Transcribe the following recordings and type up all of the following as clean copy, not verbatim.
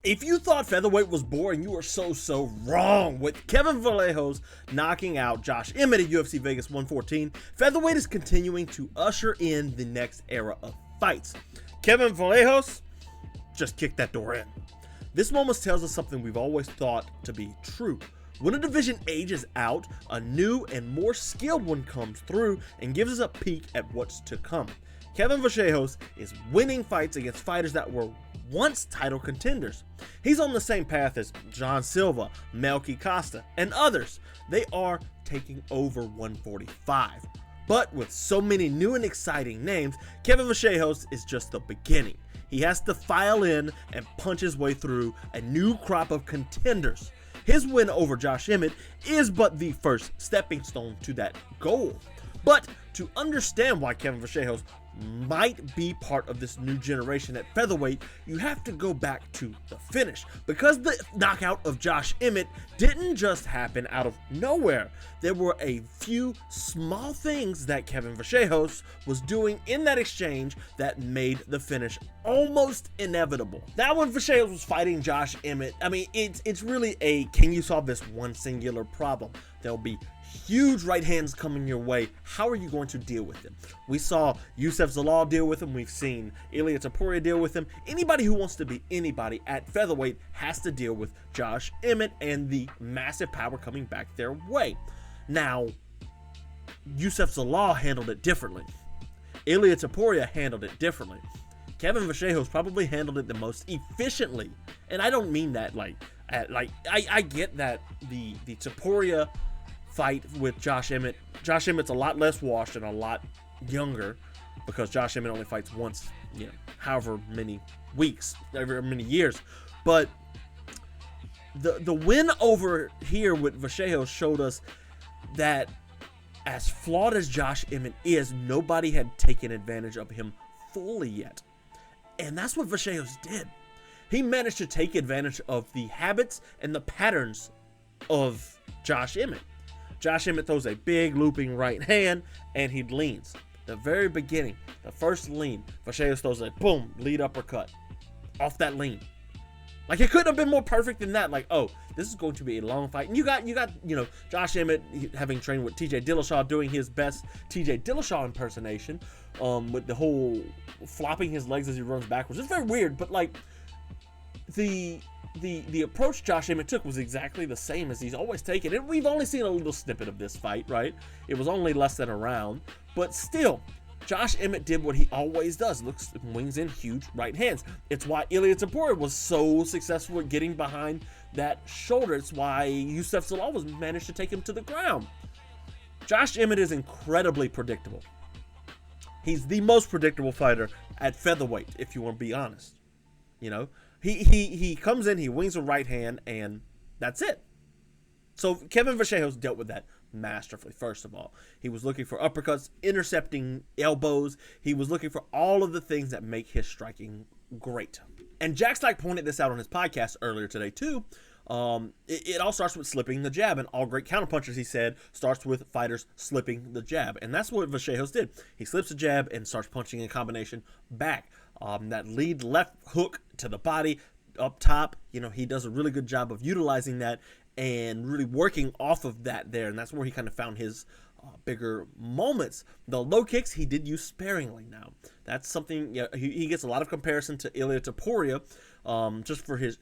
If you thought featherweight was boring, you are so wrong. With Kevin Vallejos knocking out Josh Emmett at UFC Vegas 114, featherweight is continuing to usher in the next era of fights. Kevin Vallejos just kicked that door in. This moment tells us something we've always thought to be true. When a division ages out, a new and more skilled one comes through and gives us a peek at what's to come. Kevin Vallejos is winning fights against fighters that were once title contenders. He's on the same path as Jean Silvas, Melquizael Costas, and others. They are taking over 145. But with so many new and exciting names, Kevin Vallejos is just the beginning. He has to file in and punch his way through a new crop of contenders. His win over Josh Emmett is but the first stepping stone to that goal. But to understand why Kevin Vallejos might be part of this new generation at featherweight, you have to go back to the finish, because the knockout of Josh Emmett didn't just happen out of nowhere. There were a few small things that Kevin Vallejos was doing in that exchange that made the finish almost inevitable. Now, when Vallejos was fighting Josh Emmett, I mean, it's really a can you solve this one singular problem? There'll be huge right hands coming your way. How are you going to deal with them? We saw Youssef Zalal deal with him. We've seen Ilia Topuria deal with him. Anybody who wants to be anybody at featherweight has to deal with Josh Emmett and the massive power coming back their way. Now, Youssef Zalal handled it differently. Ilia Topuria handled it differently. Kevin Vallejos probably handled it the most efficiently. And I don't mean that I get that the Topuria fight with Josh Emmett's a lot less washed and a lot younger, because Josh Emmett only fights once, however many weeks, however many years. But the win over here with Vallejos showed us that as flawed as Josh Emmett is, nobody had taken advantage of him fully yet. And that's what Vallejos did. He managed to take advantage of the habits and the patterns of Josh Emmett. Josh Emmett throws a big looping right hand and he leans. The very beginning, the first lean, Vallejos throws a boom, lead uppercut off that lean. Like, it couldn't have been more perfect than that. Like, oh, this is going to be a long fight. And you got Josh Emmett having trained with TJ Dillashaw, doing his best TJ Dillashaw impersonation, with the whole flopping his legs as he runs backwards. It's very weird, but like the approach Josh Emmett took was exactly the same as he's always taken. And we've only seen a little snippet of this fight, right? It was only less than a round, but still, Josh Emmett did what he always does, wings in huge right hands. It's why Ilia Topuria was so successful at getting behind that shoulder. It's why Youssef Zalal was managed to take him to the ground. Josh Emmett is incredibly predictable. He's the most predictable fighter at featherweight, if you want to be honest. He comes in, he wings a right hand, and that's it. So Kevin Vallejos dealt with that masterfully. First of all, he was looking for uppercuts, intercepting elbows. He was looking for all of the things that make his striking great. And Jack Stack pointed this out on his podcast earlier today too. It all starts with slipping the jab, and all great counterpunchers, he said, starts with fighters slipping the jab. And that's what Vallejos did. He slips the jab and starts punching in combination back. That lead left hook to the body up top, he does a really good job of utilizing that and really working off of that there. And that's where he kind of found his bigger moments. The low kicks he did use sparingly now. That's something, he gets a lot of comparison to Ilia Topuria, just for his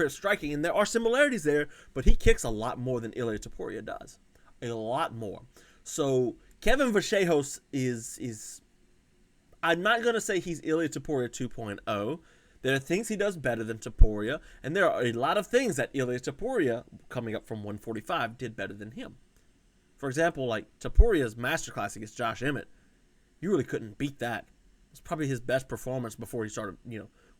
striking. And there are similarities there, but he kicks a lot more than Ilia Topuria does. A lot more. So Kevin Vallejos is I'm not going to say he's Ilia Topuria 2.0. There are things he does better than Topuria, and there are a lot of things that Ilia Topuria, coming up from 145, did better than him. For example, like Topuria's masterclass against Josh Emmett, you really couldn't beat that. It was probably his best performance before he started,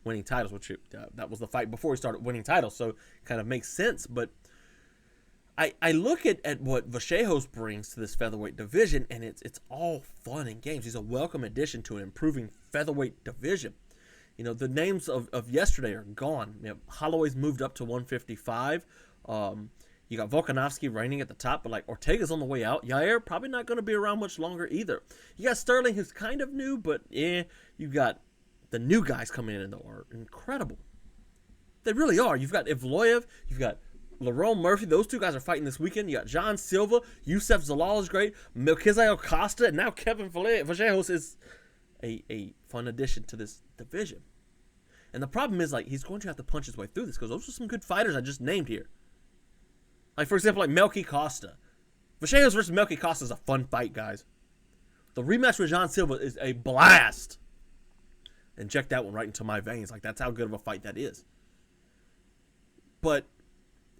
winning titles, which that was the fight before he started winning titles, so it kind of makes sense. But I look at what Vallejos brings to this featherweight division, and it's all fun and games. He's a welcome addition to an improving featherweight division. The names of yesterday are gone. Holloway's moved up to 155. You got Volkanovski reigning at the top, but like Ortega's on the way out. Yair probably not going to be around much longer either. You got Sterling, who's kind of new, but you got the new guys coming in that are incredible. They really are. You've got Evloev, you've got Lerone Murphys. Those two guys are fighting this weekend. You got Jean Silvas, Youssef Zalal is great, Melquizael Costas, and now Kevin Vallejos is a fun addition to this division. And the problem is, like, he's going to have to punch his way through this because those are some good fighters I just named here. Like, for example, like Melky Costa. Vallejos versus Melky Costa is a fun fight, guys. The rematch with Jean Silvas is a blast. Inject that one right into my veins. Like, that's how good of a fight that is. But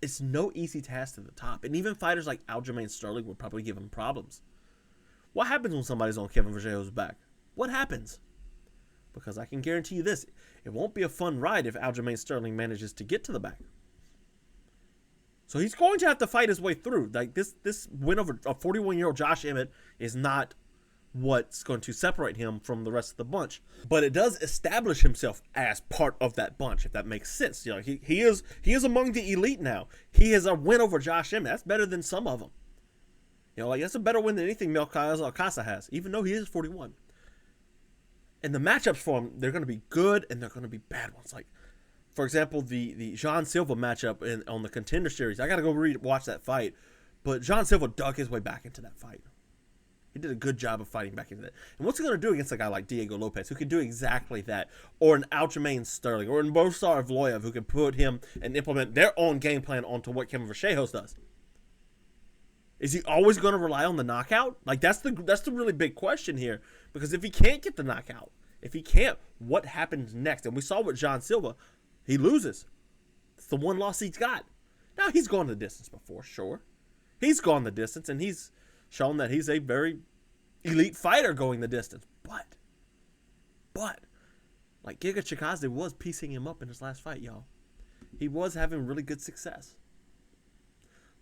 it's no easy task to the top. And even fighters like Aljamain Sterling would probably give him problems. What happens when somebody's on Kevin Vallejos' back? What happens? Because I can guarantee you this. It won't be a fun ride if Aljamain Sterling manages to get to the back. So he's going to have to fight his way through. Like, this win over a 41-year-old Josh Emmett is not what's going to separate him from the rest of the bunch. But it does establish himself as part of that bunch, if that makes sense. You know, he is among the elite now. He has a win over Josh Emmett. That's better than some of them. You know, like, that's a better win than anything Melquizael Costas has, even though he is 41. And the matchups for him, they're going to be good and they're going to be bad ones. Like, for example, the Jean Silvas matchup on the Contender Series. I got to go watch that fight. But Jean Silvas dug his way back into that fight. He did a good job of fighting back into that. And what's he going to do against a guy like Diego Lopez, who can do exactly that? Or an Aljamain Sterling, or an Movsar Evloev, who can put him and implement their own game plan onto what Kevin Vallejos does? Is he always going to rely on the knockout? Like, that's the really big question here. Because if he can't get the knockout, if he can't, what happens next? And we saw with Jean Silvas, he loses. It's the one loss he's got. Now, he's gone the distance before, sure. He's gone the distance, and he's shown that he's a very elite fighter going the distance. But, like Giga Chikadze was piecing him up in his last fight, y'all. He was having really good success.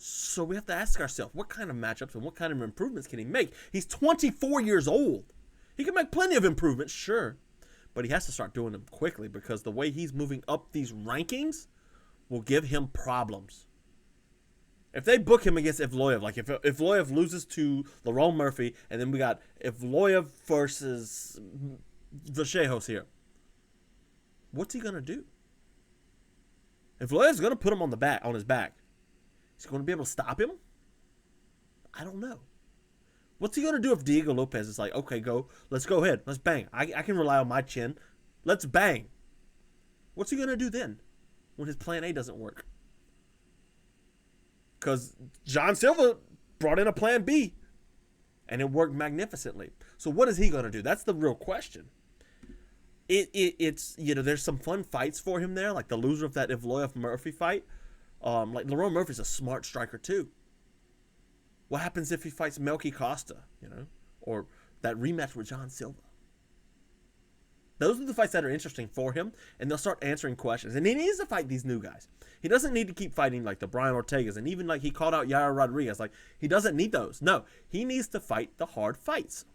So we have to ask ourselves, what kind of matchups and what kind of improvements can he make? He's 24 years old. He can make plenty of improvements, sure. But he has to start doing them quickly because the way he's moving up these rankings will give him problems. If they book him against Evloev, like if Evloev loses to Lerone Murphys, and then we got Evloev versus Vallejos here, what's he going to do? Evloev's going to put him on his back. Is he going to be able to stop him? I don't know. What's he going to do if Diego Lopez is like, okay, let's go ahead. Let's bang. I can rely on my chin. Let's bang. What's he going to do then when his plan A doesn't work? Because Jean Silvas brought in a plan B, and it worked magnificently. So what is he going to do? That's the real question. It's, you know, there's some fun fights for him there, like the loser of that Evloev Murphy fight. Like Lerone Murphys a smart striker too. What happens if he fights Melky Costa, you know, or that rematch with Jean Silvas? Those are the fights that are interesting for him, and they'll start answering questions. And he needs to fight these new guys. He doesn't need to keep fighting like the Brian Ortegas, and even like he called out Yair Rodriguez. Like, he doesn't need those. No, he needs to fight the hard fights.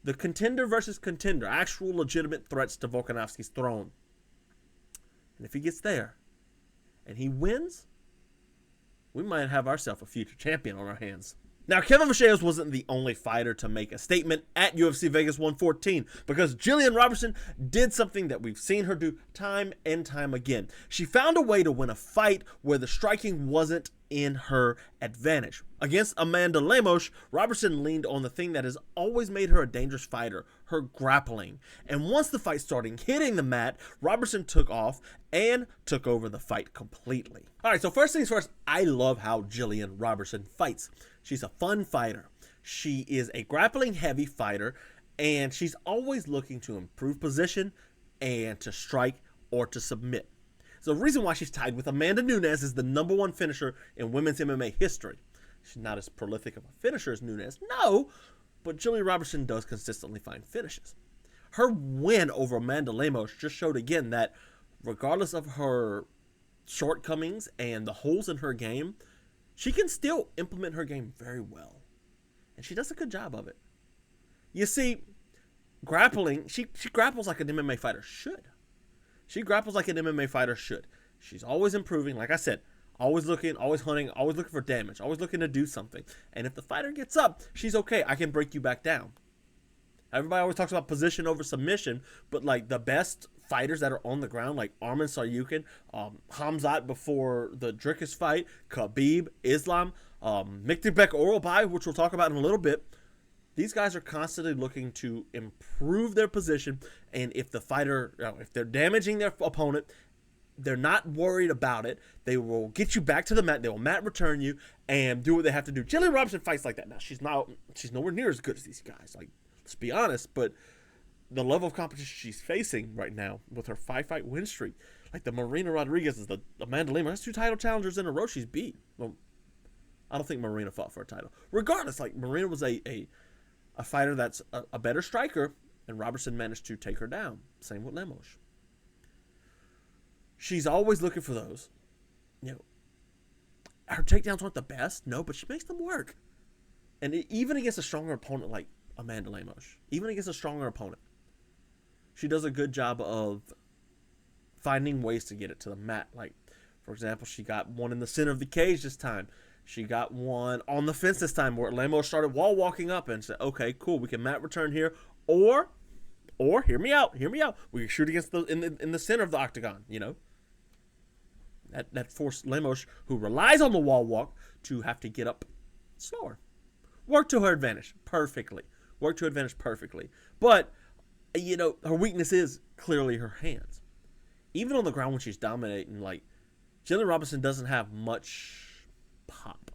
The contender versus contender, actual legitimate threats to Volkanovski's throne. And if he gets there, and he wins, we might have ourselves a future champion on our hands. Now, Kevin Vallejos wasn't the only fighter to make a statement at UFC Vegas 114, because Gillian Robertson did something that we've seen her do time and time again. She found a way to win a fight where the striking wasn't in her advantage. Against Amanda Lemos, Robertson leaned on the thing that has always made her a dangerous fighter, her grappling. And once the fight started hitting the mat, Robertson took off and took over the fight completely. All right, so first things first, I love how Gillian Robertson fights. She's a fun fighter. She is a grappling heavy fighter, and she's always looking to improve position and to strike or to submit. So the reason why she's tied with Amanda Nunes as the #1 finisher in women's MMA history. She's not as prolific of a finisher as Nunes, no, but Gillian Robertson does consistently find finishes. Her win over Amanda Lemos just showed again that regardless of her shortcomings and the holes in her game, she can still implement her game very well. And she does a good job of it. You see, grappling, she grapples like an MMA fighter should. She grapples like an MMA fighter should. She's always improving, like I said, always looking, always hunting, always looking for damage, always looking to do something. And if the fighter gets up, she's okay. I can break you back down. Everybody always talks about position over submission, but like the best fighters that are on the ground, like Arman Saryukin, Hamzat before the Dricus fight, Khabib, Islam, Myktybek, Orolbai, which we'll talk about in a little bit. These guys are constantly looking to improve their position, and if the fighter, if they're damaging their opponent, they're not worried about it. They will get you back to the mat. They will mat return you and do what they have to do. Gillian Robertson fights like that. Now she's nowhere near as good as these guys. Like, let's be honest, but the level of competition she's facing right now with her 5-fight win streak, like the Marina Rodriguez is the Amanda Lemos, that's 2 title challengers in a row she's beat. Well, I don't think Marina fought for a title. Regardless, like Marina was a fighter that's a better striker, and Robertson managed to take her down. Same with Lemos. She's always looking for those. You know, her takedowns aren't the best, no, but she makes them work. And even against a stronger opponent like Amanda Lemos, even against a stronger opponent, she does a good job of finding ways to get it to the mat. Like, for example, she got one in the center of the cage this time. She got one on the fence this time where Lemos started wall walking up and said, okay, cool, we can mat return here. Or hear me out. We can shoot against in the center of the octagon, you know. That forced Lemos, who relies on the wall walk, to have to get up slower. Work to her advantage perfectly. But, you know, her weakness is clearly her hands. Even on the ground when she's dominating, like, Gillian Robertson doesn't have much pop.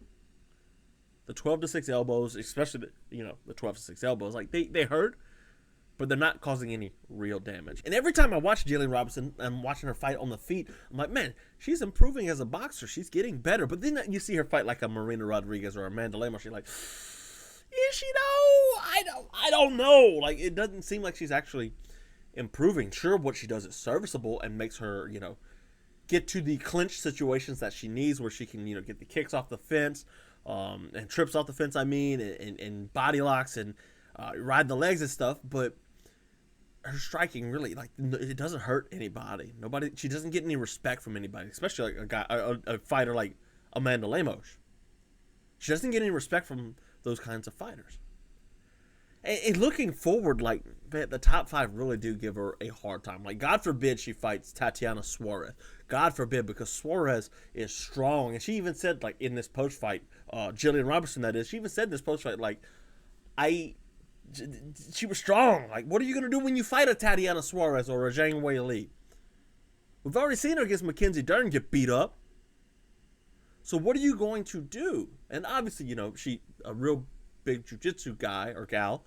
The 12-6 elbows, especially the 12-6 elbows, like they hurt, but they're not causing any real damage. And every time I watch Gillian Robertson, I'm watching her fight on the feet, I'm like, man, she's improving as a boxer. She's getting better. But then you see her fight like a Marina Rodriguez or Amanda Lemos, she's like, is she though? I don't know. Like, it doesn't seem like she's actually improving. Sure, what she does is serviceable and makes her, get to the clinch situations that she needs, where she can, get the kicks off the fence, and trips off the fence, and body locks and ride the legs and stuff. But her striking really, like, it doesn't hurt anybody. She doesn't get any respect from anybody, especially like a fighter like Amanda Lemos. She doesn't get any respect from those kinds of fighters. And looking forward, like, the top 5 really do give her a hard time. Like, God forbid she fights Tatiana Suarez. God forbid, because Suarez is strong. And she even said, like, in this post-fight, Gillian Robertson, that is, she even said in this post-fight, like, she was strong. Like, what are you going to do when you fight a Tatiana Suarez or a Zhang Weili? We've already seen her against Mackenzie Dern get beat up. So what are you going to do? And obviously, she a real big jiu-jitsu guy or gal.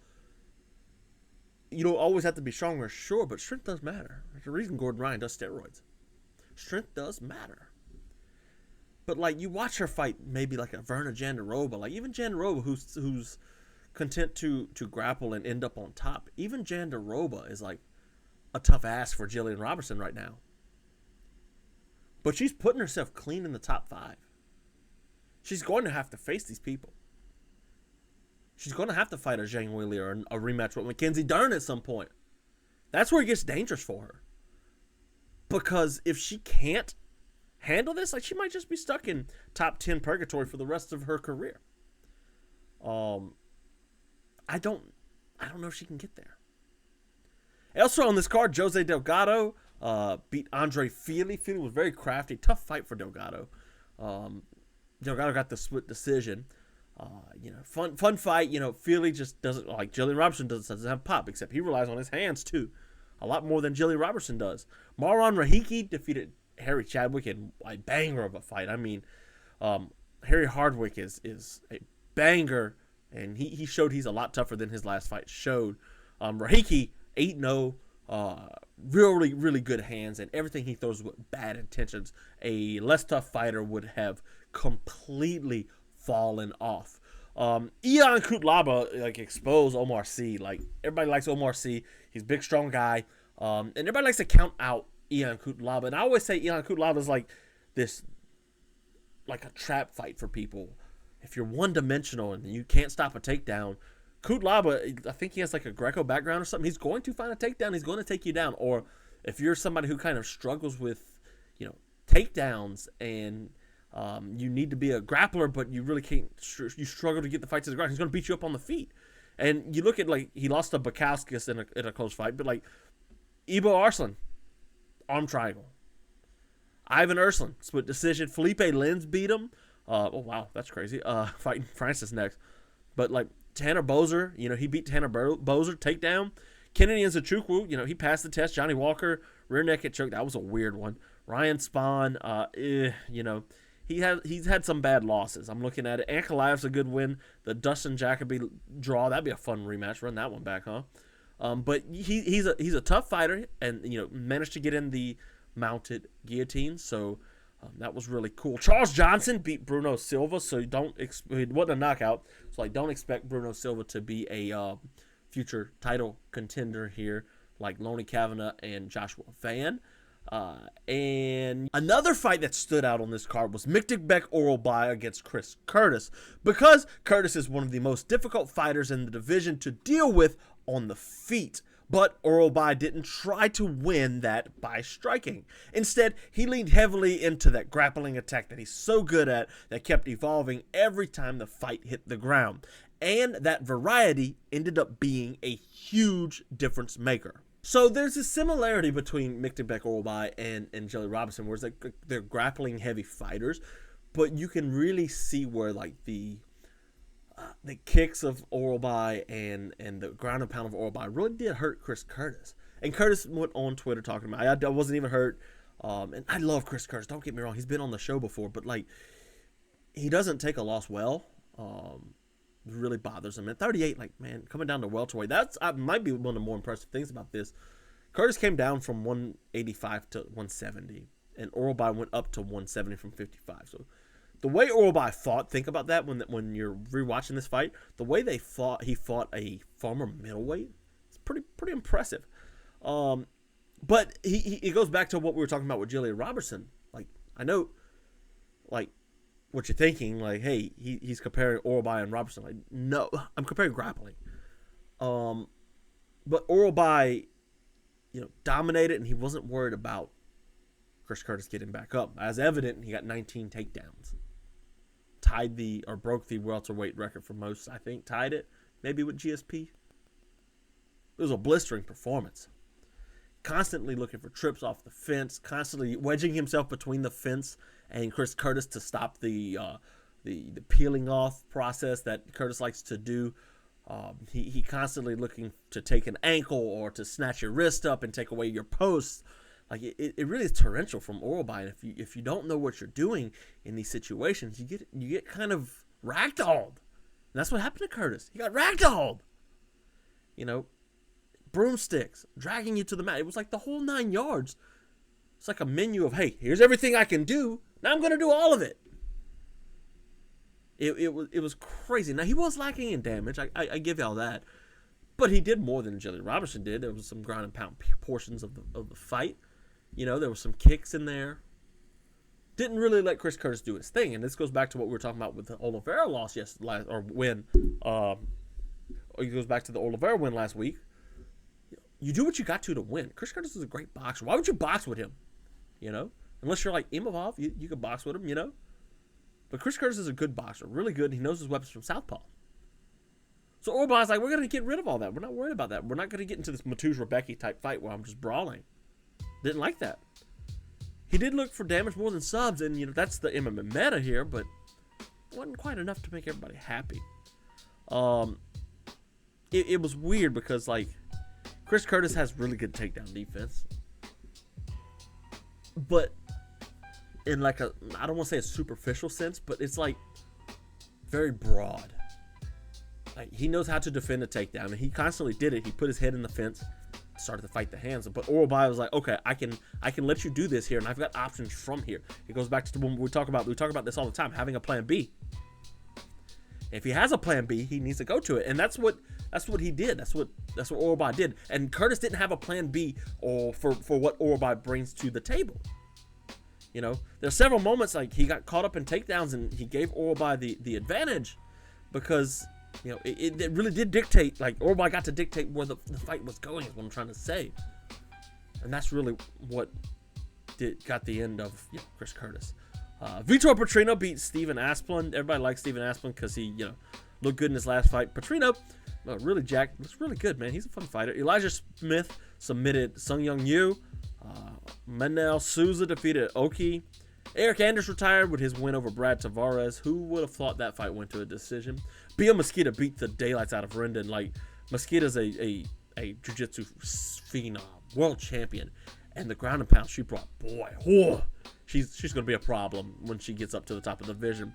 You don't always have to be stronger, sure, but strength does matter. There's a reason Gordon Ryan does steroids. Strength does matter. But, like, you watch her fight maybe like a Verna Jandiroba. Like, even Jandiroba, who's content to grapple and end up on top. Even Jandiroba is, like, a tough ass for Gillian Robertson right now. But she's putting herself clean in the top 5. She's going to have to face these people. She's going to have to fight a Zhang Weili or a rematch with Mackenzie Dern at some point. That's where it gets dangerous for her. Because if she can't handle this, like, she might just be stuck in top 10 purgatory for the rest of her career. I don't know if she can get there. Elsewhere on this card, Jose Delgado beat Andre Fili. Fili was very crafty. Tough fight for Delgado. Delgado got the split decision. Fun fight. Fili just doesn't, like Gillian Robertson doesn't have pop, except he relies on his hands too, a lot more than Gillian Robertson does. Marwan Rahiki defeated Harry Chadwick in a banger of a fight. I mean, Harry Hardwick is a banger, and he showed he's a lot tougher than his last fight showed. Rahiki 8-0, really, really good hands, and everything he throws with bad intentions. A less tough fighter would have completely fallen off. Ion Cutelaba, like, exposed Omar Sy. Like, everybody likes Omar Sy. He's a big, strong guy. And everybody likes to count out Ion Cutelaba. And I always say Ion Cutelaba is like this, like a trap fight for people. If you're one-dimensional and you can't stop a takedown, Cutelaba, I think he has like a Greco background or something. He's going to find a takedown. He's going to take you down. Or if you're somebody who kind of struggles with, takedowns and you need to be a grappler, but you really can't. You struggle to get the fight to the ground. He's going to beat you up on the feet. And you look at, like, he lost to Bakauskas in a close fight, but like Ibo Arslan, arm triangle. Ivan Urslan, split decision. Felipe Lins beat him. Oh, wow, that's crazy. Fighting Francis next. But, like, Tanner Boser, he beat Tanner Boser, takedown. Kennedy Nzechukwu, he passed the test. Johnny Walker, rear naked choke. That was a weird one. Ryan Spahn, he's had some bad losses. I'm looking at it. Ankalaev's a good win. The Dustin Jacoby draw, that'd be a fun rematch. Run that one back, huh? But he's a tough fighter, and managed to get in the mounted guillotine, so that was really cool. Charles Johnson beat Bruno Silva, so it wasn't a knockout, so don't expect Bruno Silva to be a future title contender here like Lonnie Kavanagh and Joshua Van. And another fight that stood out on this card was Myktybek Orolbai against Chris Curtis, because Curtis is one of the most difficult fighters in the division to deal with on the feet. But Orolbai didn't try to win that by striking. Instead, he leaned heavily into that grappling attack that he's so good at, that kept evolving every time the fight hit the ground. And that variety ended up being a huge difference maker. So there's a similarity between Myktybek Orolbai and Jelly Robertson, where it's they're grappling heavy fighters, but you can really see where the kicks of Orolbai and the ground and pound of Orolbai really did hurt Chris Curtis. And Curtis went on Twitter talking about, I wasn't even hurt. And I love Chris Curtis. Don't get me wrong. He's been on the show before, but he doesn't take a loss well. It really bothers him. At 38, coming down to welterweight, might be one of the more impressive things about this. Curtis came down from 185 to 170, and Orolbai went up to 170 from 55. So the way Orolbai fought, think about that when you're rewatching this fight. The way he fought a former middleweight. It's pretty impressive. But he goes back to what we were talking about with Gillian Robertson. I know, what you're thinking. Hey, he's comparing Orolbai and Robertson. No, I'm comparing grappling. But Orolbai, dominated, and he wasn't worried about Chris Curtis getting back up. As evident, he got 19 takedowns. Broke the welterweight record for most, I think. Tied it, maybe with GSP. It was a blistering performance. Constantly looking for trips off the fence, constantly wedging himself between the fence and Chris Curtis to stop the peeling off process that Curtis likes to do. He constantly looking to take an ankle or to snatch your wrist up and take away your post. It really is torrential from Orolbai, and if you don't know what you're doing in these situations, you get kind of ragdolled. And that's what happened to Curtis. He got ragdolled. Broomsticks, dragging you to the mat. It was like the whole 9 yards. It's like a menu of, hey, here's everything I can do. Now I'm going to do all of it. It was crazy. Now, he was lacking in damage. I give y'all that. But he did more than Jelly Robertson did. There was some ground and pound portions of the fight. There were some kicks in there. Didn't really let Chris Curtis do his thing. And this goes back to what we were talking about with the Oliveira loss win. It goes back to the Oliveira win last week. You do what you got to win. Chris Curtis is a great boxer. Why would you box with him? Unless you're like Imavov, you could box with him, But Chris Curtis is a good boxer, really good. He knows his weapons from southpaw. So Orolbai's we're going to get rid of all that. We're not worried about that. We're not going to get into this Mateusz Rebecki type fight where I'm just brawling. Didn't like that. He did look for damage more than subs, and that's the MMA meta here, but it wasn't quite enough to make everybody happy. It was weird because Chris Curtis has really good takedown defense, but in I don't want to say a superficial sense, but it's very broad. He knows how to defend a takedown, and he constantly did it. He put his head in the fence, started to fight the hands. But Orolbai was okay, I can let you do this here, and I've got options from here. It goes back to when we talk about this all the time, having a plan B. If he has a plan B, he needs to go to it, and that's what he did. That's what Orolbai did. And Curtis didn't have a plan B for what Orolbai brings to the table. There's several moments he got caught up in takedowns, and he gave Orolbai the advantage because it really did dictate. Orolbai got to dictate where the fight was going. Is what I'm trying to say, and that's really what got the end of Chris Curtis. Vitor Petrino beat Steven Asplund. Everybody likes Steven Asplund because he looked good in his last fight. Petrino, really jacked, looks really good, man. He's a fun fighter. Elijah Smith submitted Sung Young Yu. Manel Souza defeated Oki. Eric Anders retired with his win over Brad Tavares. Who would have thought that fight went to a decision? Bio Mosquito beat the daylights out of Rendon. Like, Mosquito's a jiu-jitsu phenom, world champion. And the ground and pound she brought, boy, she's going to be a problem when she gets up to the top of the division.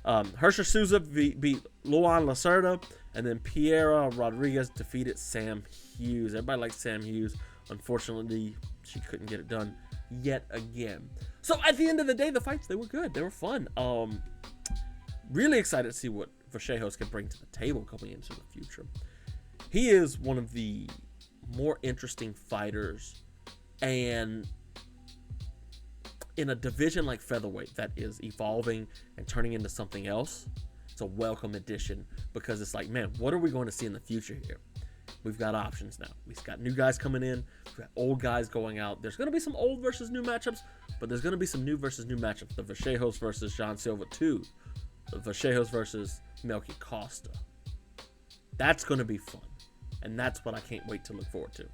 Hersher Souza beat Luan Lacerda. And then Piera Rodriguez defeated Sam Hughes. Everybody likes Sam Hughes. Unfortunately, she couldn't get it done yet again. So at the end of the day, the fights, they were good. They were fun. Really excited to see what Vallejos can bring to the table coming into the future. He is one of the more interesting fighters, and in a division like featherweight that is evolving and turning into something else, it's a welcome addition, because it's like, man, what are we going to see in the future here? We've got options now. We've got new guys coming in. We've got old guys going out. There's going to be some old versus new matchups, but there's going to be some new versus new matchups. The Vallejos versus Jean Silvas 2. The Vallejos versus Melquizael Costas. That's going to be fun. And that's what I can't wait to look forward to.